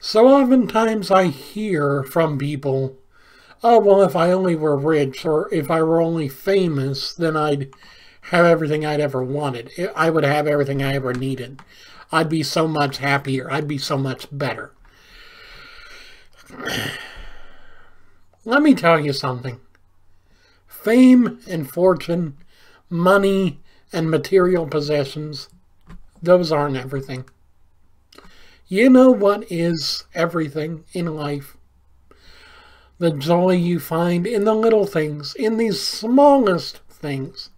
So oftentimes I hear from people, oh, well, if I only were rich or if I were only famous, then I'd have everything I'd ever wanted. I would have everything I ever needed. I'd be so much happier. I'd be so much better. Let me tell you something. Fame and fortune, money and material possessions, those aren't everything. You know what is everything in life? The joy you find in the little things, in these smallest things.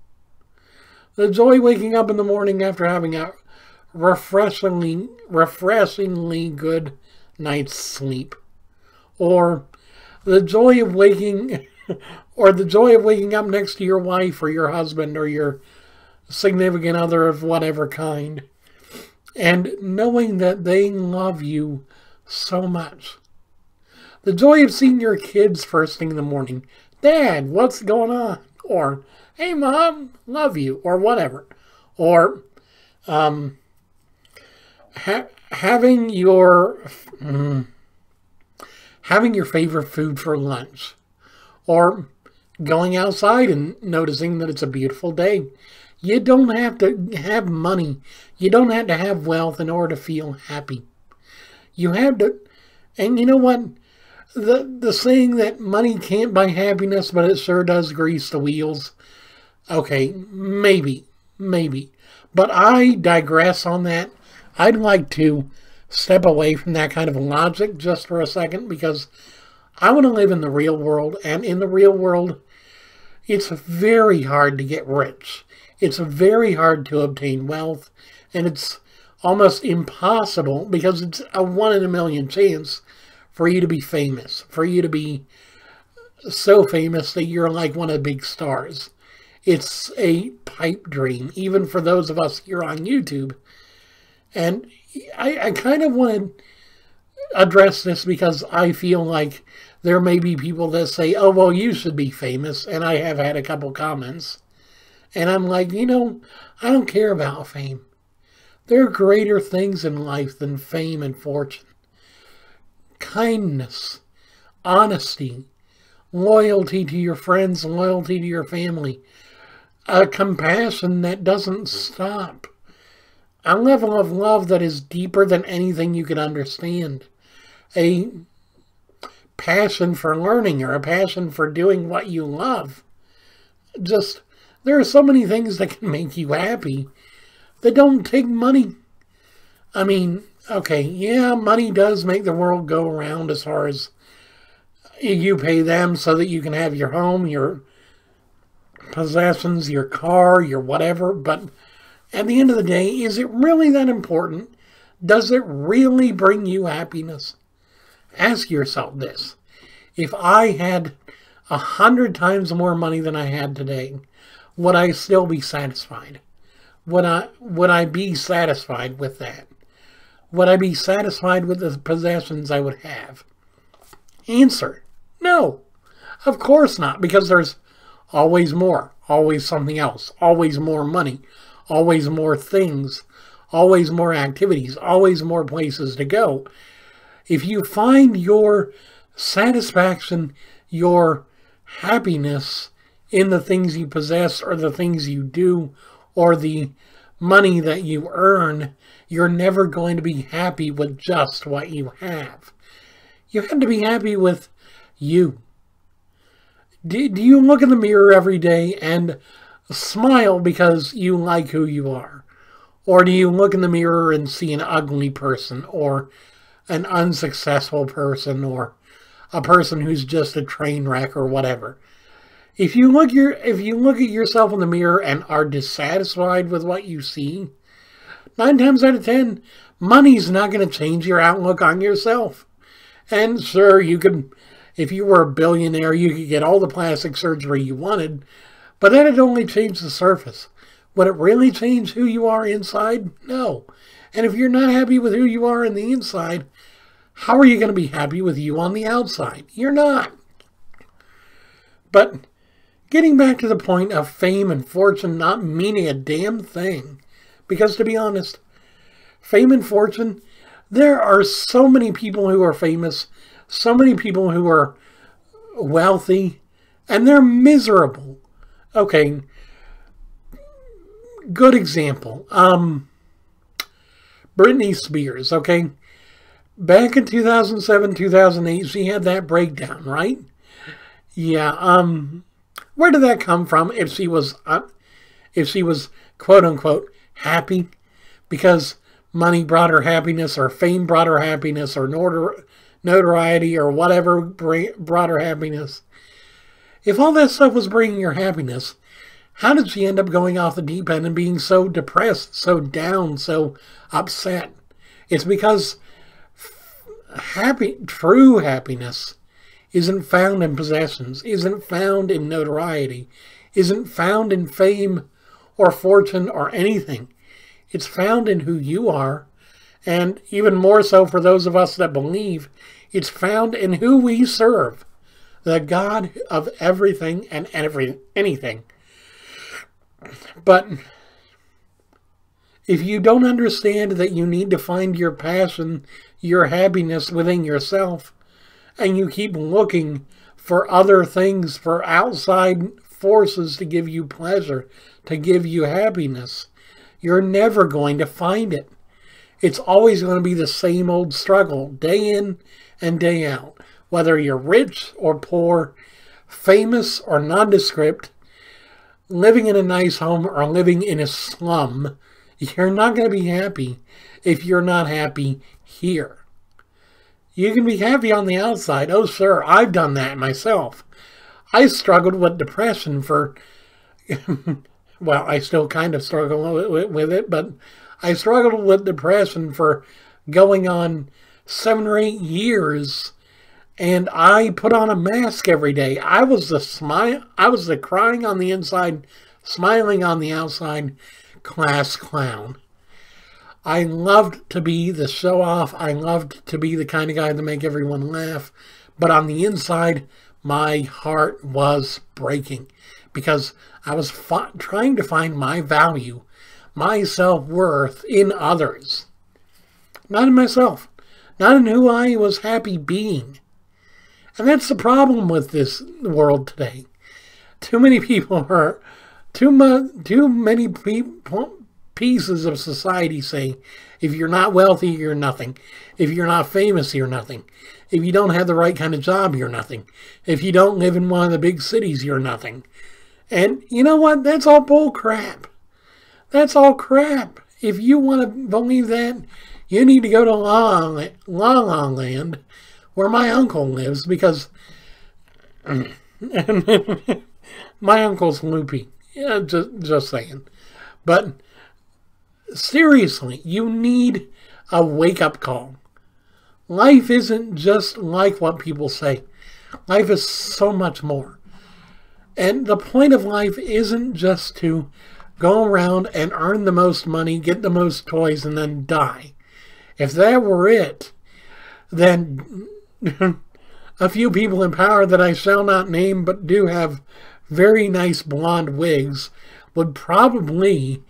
The joy waking up in the morning after having a refreshingly good night's sleep. Or the joy of waking up next to your wife or your husband or your significant other of whatever kind, and knowing that they love you so much. The joy of seeing your kids first thing in the morning. Dad, what's going on? Or, hey, Mom, love you, or whatever. Or having your favorite food for lunch. Or going outside and noticing that it's a beautiful day. You don't have to have money. You don't have to have wealth in order to feel happy. You have to, and you know what? The saying that money can't buy happiness, but it sure does grease the wheels. Okay, maybe. But I digress on that. I'd like to step away from that kind of logic just for a second, because I want to live in the real world, and in the real world, it's very hard to get rich. It's very hard to obtain wealth, and it's almost impossible because it's a 1 in a million chance for you to be famous, for you to be so famous that you're like one of the big stars. It's a pipe dream, even for those of us here on YouTube. And I kind of want to address this because I feel like there may be people that say, oh, well, you should be famous, and I have had a couple comments. And I'm like, I don't care about fame. There are greater things in life than fame and fortune. Kindness, honesty, loyalty to your friends, loyalty to your family, a compassion that doesn't stop, a level of love that is deeper than anything you can understand, a passion for learning or a passion for doing what you love. Just, there are so many things that can make you happy that don't take money. I mean, okay, yeah, money does make the world go around as far as you pay them so that you can have your home, your possessions, your car, your whatever. But at the end of the day, is it really that important? Does it really bring you happiness? Ask yourself this. If I had 100 times more money than I had today, would I still be satisfied? Would I be satisfied with that? Would I be satisfied with the possessions I would have? Answer, no. Of course not, because there's always more, always something else, always more money, always more things, always more activities, always more places to go. If you find your satisfaction, your happiness in the things you possess or the things you do or the money that you earn, you're never going to be happy with just what you have. You have to be happy with you. Do you look in the mirror every day and smile because you like who you are? Or do you look in the mirror and see an ugly person or an unsuccessful person or a person who's just a train wreck or whatever? If you look at yourself in the mirror and are dissatisfied with what you see, 9 times out of 10, money's not going to change your outlook on yourself. And sure, you could, if you were a billionaire, you could get all the plastic surgery you wanted, but that'd only change the surface. Would it really change who you are inside? No. And if you're not happy with who you are on the inside, how are you going to be happy with you on the outside? You're not. But getting back to the point of fame and fortune not meaning a damn thing, because to be honest, fame and fortune, There are so many people who are famous, so many people who are wealthy, and they're miserable. Okay, good example. Britney Spears, okay? Back in 2007, 2008, she had that breakdown, right? Yeah, where did that come from if she was quote unquote happy? Because money brought her happiness, or fame brought her happiness, or notoriety, or whatever brought her happiness. If all that stuff was bringing her happiness, how did she end up going off the deep end and being so depressed, so down, so upset? It's because true happiness isn't found in possessions, isn't found in notoriety, isn't found in fame or fortune or anything. It's found in who you are, and even more so for those of us that believe, it's found in who we serve, the God of everything and anything. But if you don't understand that you need to find your passion, your happiness within yourself, and you keep looking for other things, for outside forces to give you pleasure, to give you happiness, you're never going to find it. It's always going to be the same old struggle, day in and day out. Whether you're rich or poor, famous or nondescript, living in a nice home or living in a slum, you're not going to be happy if you're not happy here. You can be happy on the outside. Oh, sure, I've done that myself. I struggled with depression for, well, I still kind of struggle with it, but I struggled with depression for going on 7 or 8 years, and I put on a mask every day. I was the crying on the inside, smiling on the outside class clown. I loved to be the show-off. I loved to be the kind of guy to make everyone laugh. But on the inside, my heart was breaking because I was trying to find my value, my self-worth in others. Not in myself. Not in who I was happy being. And that's the problem with this world today. Too many people are... Too many pieces of society say, if you're not wealthy, you're nothing. If you're not famous, you're nothing. If you don't have the right kind of job, you're nothing. If you don't live in one of the big cities, you're nothing. And you know what? That's all bull crap. That's all crap. If you want to believe that, you need to go to La La Land, where my uncle lives, because my uncle's loopy. Yeah, just saying. But seriously, you need a wake-up call. Life isn't just like what people say. Life is so much more. And the point of life isn't just to go around and earn the most money, get the most toys, and then die. If that were it, then a few people in power that I shall not name but do have very nice blonde wigs would probably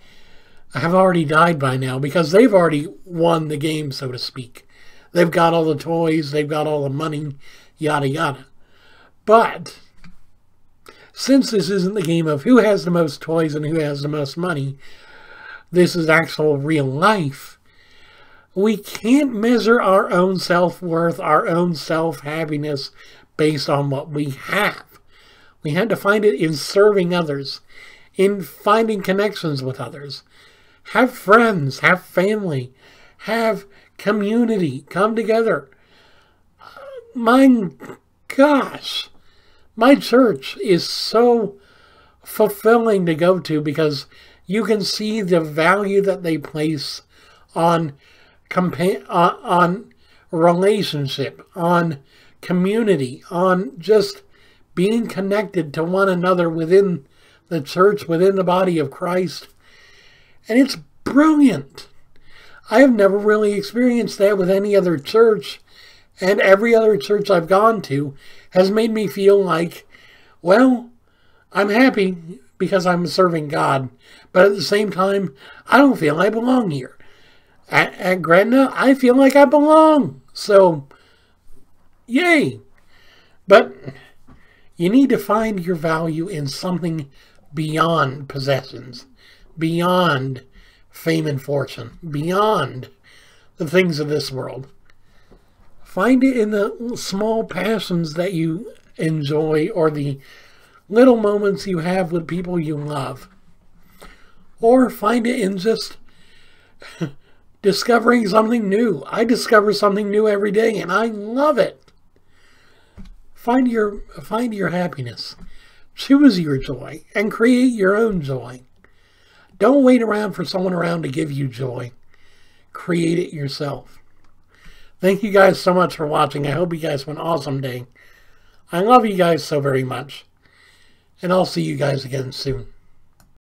have already died by now because they've already won the game, so to speak. They've got all the toys, they've got all the money, yada yada. But since this isn't the game of who has the most toys and who has the most money, this is actual real life. We can't measure our own self-worth, our own self-happiness based on what we have. We had to find it in serving others, in finding connections with others. Have friends, have family, have community, come together. My gosh, my church is so fulfilling to go to because you can see the value that they place on relationship, on community, on just being connected to one another within the church, within the body of Christ. And it's brilliant. I have never really experienced that with any other church, and every other church I've gone to has made me feel like, well, I'm happy because I'm serving God, but at the same time, I don't feel I belong here. At Gretna, I feel like I belong. So, yay. But you need to find your value in something beyond possessions, beyond fame and fortune, beyond the things of this world. Find it in the small passions that you enjoy or the little moments you have with people you love. Or find it in just discovering something new. I discover something new every day and I love it. Find your happiness. Choose your joy and create your own joy. Don't wait around for someone around to give you joy. Create it yourself. Thank you guys so much for watching. I hope you guys have an awesome day. I love you guys so very much. And I'll see you guys again soon.